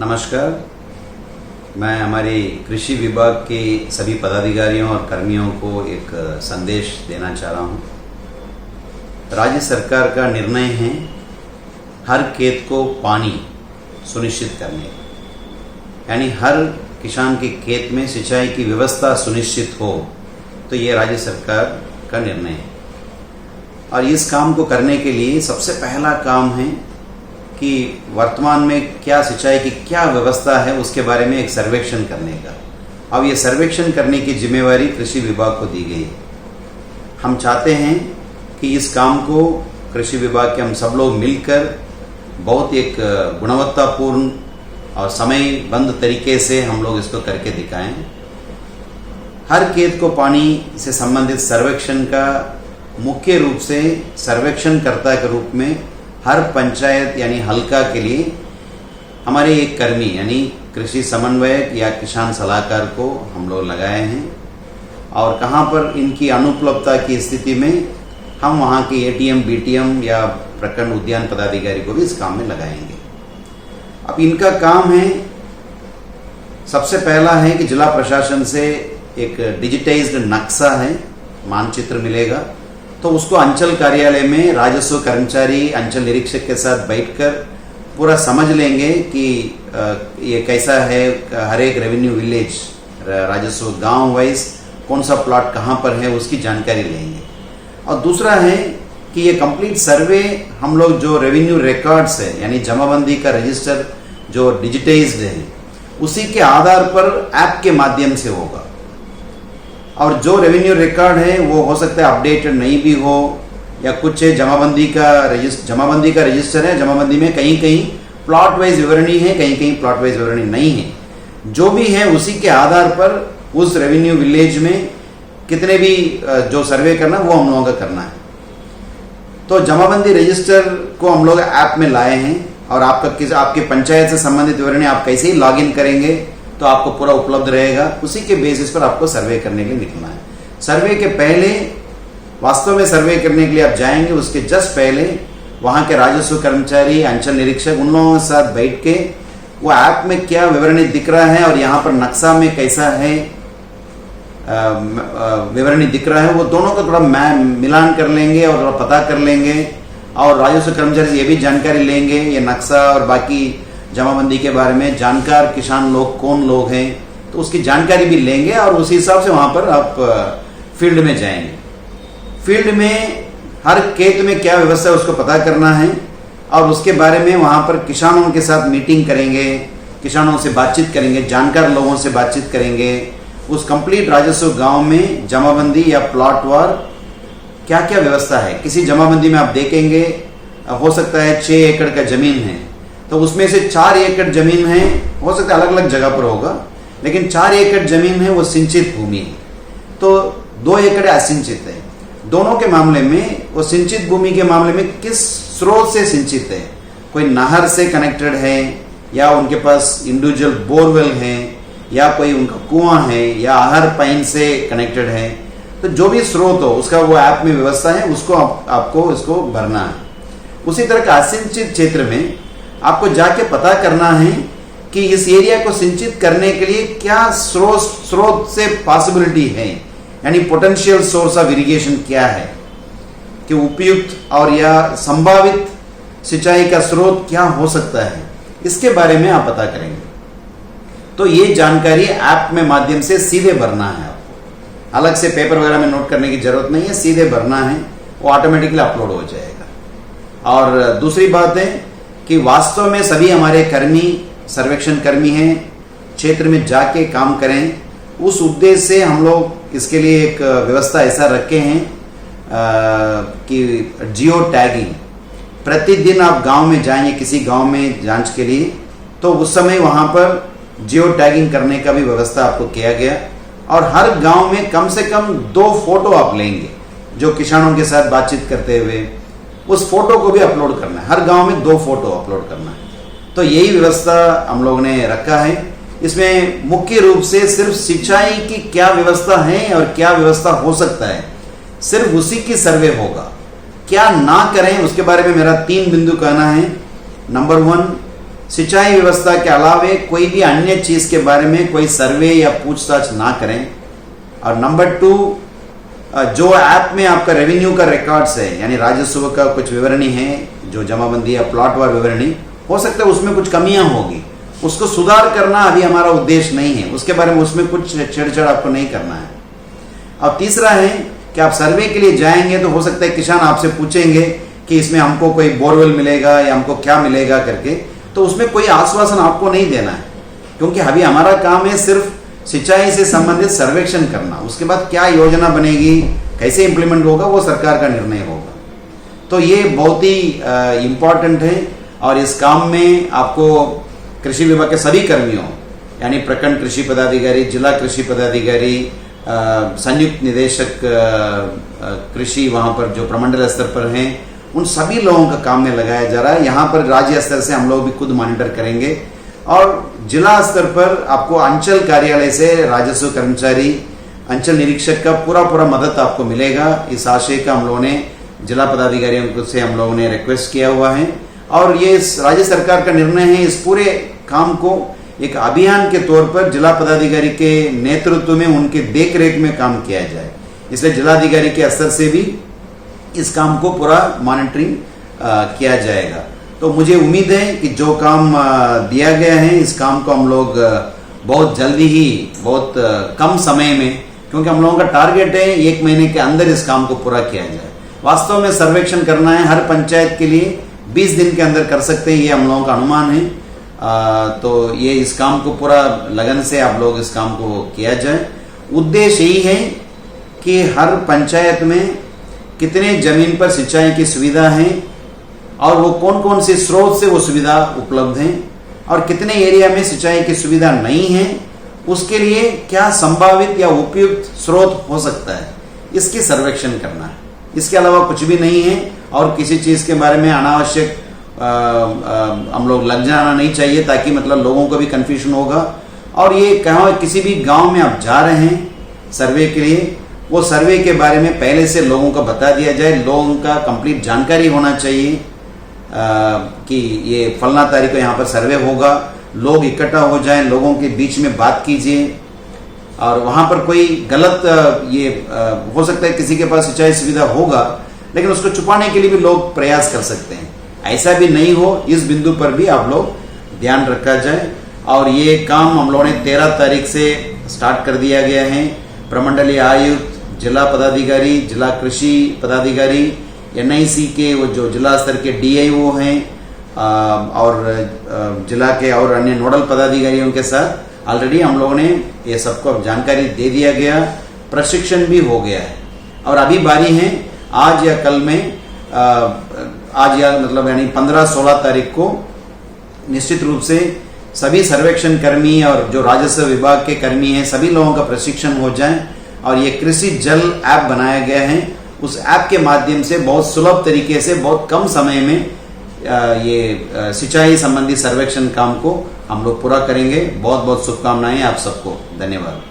नमस्कार। मैं हमारे कृषि विभाग के सभी पदाधिकारियों और कर्मियों को एक संदेश देना चाह रहा हूँ। राज्य सरकार का निर्णय है हर खेत को पानी सुनिश्चित करने का, यानी हर किसान के खेत में सिंचाई की व्यवस्था सुनिश्चित हो, तो ये राज्य सरकार का निर्णय है। और इस काम को करने के लिए सबसे पहला काम है कि वर्तमान में क्या सिंचाई की क्या व्यवस्था है उसके बारे में एक सर्वेक्षण करने का। अब ये सर्वेक्षण करने की जिम्मेवारी कृषि विभाग को दी गई है। हम चाहते हैं कि इस काम को कृषि विभाग के हम सब लोग मिलकर बहुत एक गुणवत्तापूर्ण और समयबद्ध तरीके से हम लोग इसको करके दिखाएं। हर खेत को पानी से संबंधित सर्वेक्षण का मुख्य रूप से सर्वेक्षणकर्ता के रूप में हर पंचायत यानी हल्का के लिए हमारे एक कर्मी यानी कृषि समन्वयक या किसान सलाहकार को हम लोग लगाए हैं। और कहाँ पर इनकी अनुपलब्धता की स्थिति में हम वहाँ के एटीएम, बीटीएम या प्रखंड उद्यान पदाधिकारी को भी इस काम में लगाएंगे। अब इनका काम है, सबसे पहला है कि जिला प्रशासन से एक डिजिटाइज्ड नक्शा है, मानचित्र मिलेगा, तो उसको अंचल कार्यालय में राजस्व कर्मचारी अंचल निरीक्षक के साथ बैठकर पूरा समझ लेंगे कि ये कैसा है। हर एक रेवेन्यू विलेज राजस्व गांव वाइज कौन सा प्लॉट कहां पर है उसकी जानकारी लेंगे। और दूसरा है कि ये कंप्लीट सर्वे हम लोग जो रेवेन्यू रिकॉर्ड्स है यानी जमाबंदी का रजिस्टर जो डिजिटाइज्ड है उसी के आधार पर ऐप के माध्यम से होगा। और जो रेवेन्यू रिकॉर्ड है वो हो सकता है अपडेटेड नहीं भी हो, या कुछ जमाबंदी का रजिस्टर है, जमाबंदी में कहीं कहीं प्लॉट वाइज विवरणी है, कहीं कहीं प्लॉट वाइज विवरणी नहीं है। जो भी है उसी के आधार पर उस रेवेन्यू विलेज में कितने भी जो सर्वे करना वो हम लोगों का करना है। तो जमाबंदी रजिस्टर को हम लोग ऐप में लाए हैं और आपके पंचायत से संबंधित विवरणी आप कैसे ही लॉग इन करेंगे तो आपको पूरा उपलब्ध रहेगा। उसी के बेसिस पर आपको सर्वे करने के लिए निकलना है। सर्वे के पहले वास्तव में सर्वे करने के लिए आप जाएंगे, उसके जस्ट पहले वहां के राजस्व कर्मचारी अंचल निरीक्षक उन लोगों के साथ बैठ के वो ऐप में क्या विवरणी दिख रहा है और यहाँ पर नक्शा में कैसा है विवरणी दिख रहा है, वो दोनों का थोड़ा मिलान कर लेंगे और थोड़ा पता कर लेंगे। और राजस्व कर्मचारी से ये भी जानकारी लेंगे ये नक्शा और बाकी जमाबंदी के बारे में जानकार किसान लोग कौन लोग हैं, तो उसकी जानकारी भी लेंगे और उसी हिसाब से वहां पर आप फील्ड में जाएंगे। फील्ड में हर खेत में क्या व्यवस्था है उसको पता करना है और उसके बारे में वहां पर किसानों के साथ मीटिंग करेंगे, किसानों से बातचीत करेंगे, जानकार लोगों से बातचीत करेंगे। उस कंप्लीट राजस्व गांव में जमाबंदी या प्लॉट वार क्या क्या व्यवस्था है। किसी जमाबंदी में आप देखेंगे हो सकता है 6 एकड़ का जमीन है, तो उसमें से 4 एकड़ जमीन है, हो सकता है अलग अलग जगह पर होगा, लेकिन 4 एकड़ जमीन है वो सिंचित भूमि है, तो 2 एकड़ असिंचित है। दोनों के मामले में वो सिंचित भूमि के मामले में किस स्रोत से सिंचित है, कोई नहर से कनेक्टेड है या उनके पास इंडिविजुअल बोरवेल है या कोई उनका कुआं है या आहर पाइन से कनेक्टेड है, तो जो भी स्रोत हो उसका वो ऐप में व्यवस्था है, उसको आपको इसको भरना है। उसी तरह का असिंचित क्षेत्र में आपको जाके पता करना है कि इस एरिया को सिंचित करने के लिए क्या स्रोत से पॉसिबिलिटी है, यानी पोटेंशियल सोर्स ऑफ इरिगेशन क्या है, कि उपयुक्त और या संभावित सिंचाई का स्रोत क्या हो सकता है, इसके बारे में आप पता करेंगे। तो ये जानकारी ऐप में माध्यम से सीधे भरना है आपको, अलग से पेपर वगैरह में नोट करने की जरूरत नहीं है, सीधे भरना है, वो ऑटोमेटिकली अपलोड हो जाएगा। और दूसरी बात है कि वास्तव में सभी हमारे कर्मी सर्वेक्षण कर्मी हैं, क्षेत्र में जाके काम करें। उस उद्देश्य से हम लोग इसके लिए एक व्यवस्था ऐसा रखे हैं कि जियो टैगिंग, प्रतिदिन आप गांव में जाएंगे किसी गांव में जांच के लिए, तो उस समय वहां पर जियो टैगिंग करने का भी व्यवस्था आपको किया गया। और हर गांव में कम से कम 2 फोटो आप लेंगे जो किसानों के साथ बातचीत करते हुए, उस फोटो को भी अपलोड करना है। हर गांव में 2 फोटो अपलोड करना है। तो यही व्यवस्था हम लोग ने रखा है। इसमें मुख्य रूप से सिर्फ सिंचाई की क्या व्यवस्था है और क्या व्यवस्था हो सकता है, सिर्फ उसी की सर्वे होगा। क्या ना करें उसके बारे में मेरा 3 बिंदु कहना है। नंबर 1, सिंचाई व्यवस्था के अलावे कोई भी अन्य चीज के बारे में कोई सर्वे या पूछताछ ना करें। और नंबर 2, जो ऐप में आपका रेवेन्यू का रिकॉर्ड्स है, यानी राजस्व का कुछ विवरणी है, जो जमाबंदी या प्लॉटवार विवरणी, हो सकता है उसमें कुछ कमियां होगी, उसको सुधार करना अभी हमारा उद्देश्य नहीं है। उसके बारे में उसमें कुछ छेड़छाड़ आपको नहीं करना है। और तीसरा है कि आप सर्वे के लिए जाएंगे तो हो सकता है किसान आपसे पूछेंगे कि इसमें हमको कोई बोरवेल मिलेगा या हमको क्या मिलेगा करके, तो उसमें कोई आश्वासन आपको नहीं देना है, क्योंकि अभी हमारा काम है सिर्फ सिंचाई से संबंधित सर्वेक्षण करना। उसके बाद क्या योजना बनेगी, कैसे इंप्लीमेंट होगा, वो सरकार का निर्णय होगा। तो ये बहुत ही इम्पोर्टेंट है। और इस काम में आपको कृषि विभाग के सभी कर्मियों, यानी प्रखंड कृषि पदाधिकारी, जिला कृषि पदाधिकारी, संयुक्त निदेशक कृषि, वहां पर जो प्रमंडल स्तर पर हैं, उन सभी लोगों का काम में लगाया जा रहा है। यहाँ पर राज्य स्तर से हम लोग भी खुद मॉनिटर करेंगे और जिला स्तर पर आपको अंचल कार्यालय से राजस्व कर्मचारी, अंचल निरीक्षक का पूरा मदद आपको मिलेगा। इस आशय का हम लोगों ने जिला पदाधिकारियों से हम लोगों ने रिक्वेस्ट किया हुआ है और ये राज्य सरकार का निर्णय है इस पूरे काम को एक अभियान के तौर पर जिला पदाधिकारी के नेतृत्व में, उनके देखरेख में काम किया जाए। इसलिए जिलाधिकारी के स्तर से भी इस काम को पूरा मॉनिटरिंग किया जाएगा। तो मुझे उम्मीद है कि जो काम दिया गया है, इस काम को हम लोग बहुत जल्दी ही, बहुत कम समय में, क्योंकि हम लोगों का टारगेट है 1 महीने के अंदर इस काम को पूरा किया जाए। वास्तव में सर्वेक्षण करना है हर पंचायत के लिए 20 दिन के अंदर कर सकते हैं, ये हम लोगों का अनुमान है। तो ये इस काम को पूरा लगन से आप लोग इस काम को किया जाए। उद्देश्य यही है कि हर पंचायत में कितने जमीन पर सिंचाई की सुविधा है और वो कौन कौन से स्रोत से वो सुविधा उपलब्ध है और कितने एरिया में सिंचाई की सुविधा नहीं है, उसके लिए क्या संभावित या उपयुक्त स्रोत हो सकता है, इसकी सर्वेक्षण करना है। इसके अलावा कुछ भी नहीं है और किसी चीज के बारे में अनावश्यक हम लोग लग जाना नहीं चाहिए, ताकि मतलब लोगों को भी कंफ्यूजन होगा। और ये कहाँ किसी भी गांव में आप जा रहे हैं सर्वे के लिए, वो सर्वे के बारे में पहले से लोगों को बता दिया जाए, लोगों का कंप्लीट जानकारी होना चाहिए कि ये फलना तारीख को यहाँ पर सर्वे होगा, लोग इकट्ठा हो जाएं, लोगों के बीच में बात कीजिए। और वहां पर कोई गलत हो सकता है किसी के पास सिंचाई सुविधा होगा, लेकिन उसको छुपाने के लिए भी लोग प्रयास कर सकते हैं। ऐसा भी नहीं हो, इस बिंदु पर भी आप लोग ध्यान रखा जाए। और ये काम हम लोगों ने 13 तारीख से स्टार्ट कर दिया गया है। प्रमंडलीय आयुक्त, जिला पदाधिकारी, जिला कृषि पदाधिकारी, NIC के वो जो जिला स्तर के DIO हैं और जिला के और अन्य नोडल पदाधिकारियों के साथ ऑलरेडी हम लोगों ने ये सबको जानकारी दे दिया गया, प्रशिक्षण भी हो गया है। और अभी बारी है आज या कल में, आज या मतलब यानी 15-16 तारीख को निश्चित रूप से सभी सर्वेक्षण कर्मी और जो राजस्व विभाग के कर्मी हैं, सभी लोगों का प्रशिक्षण हो जाए। और ये कृषि जल ऐप बनाया गया है, उस ऐप के माध्यम से बहुत सुलभ तरीके से बहुत कम समय में ये सिंचाई संबंधी सर्वेक्षण काम को हम लोग पूरा करेंगे। बहुत बहुत शुभकामनाएं आप सबको। धन्यवाद।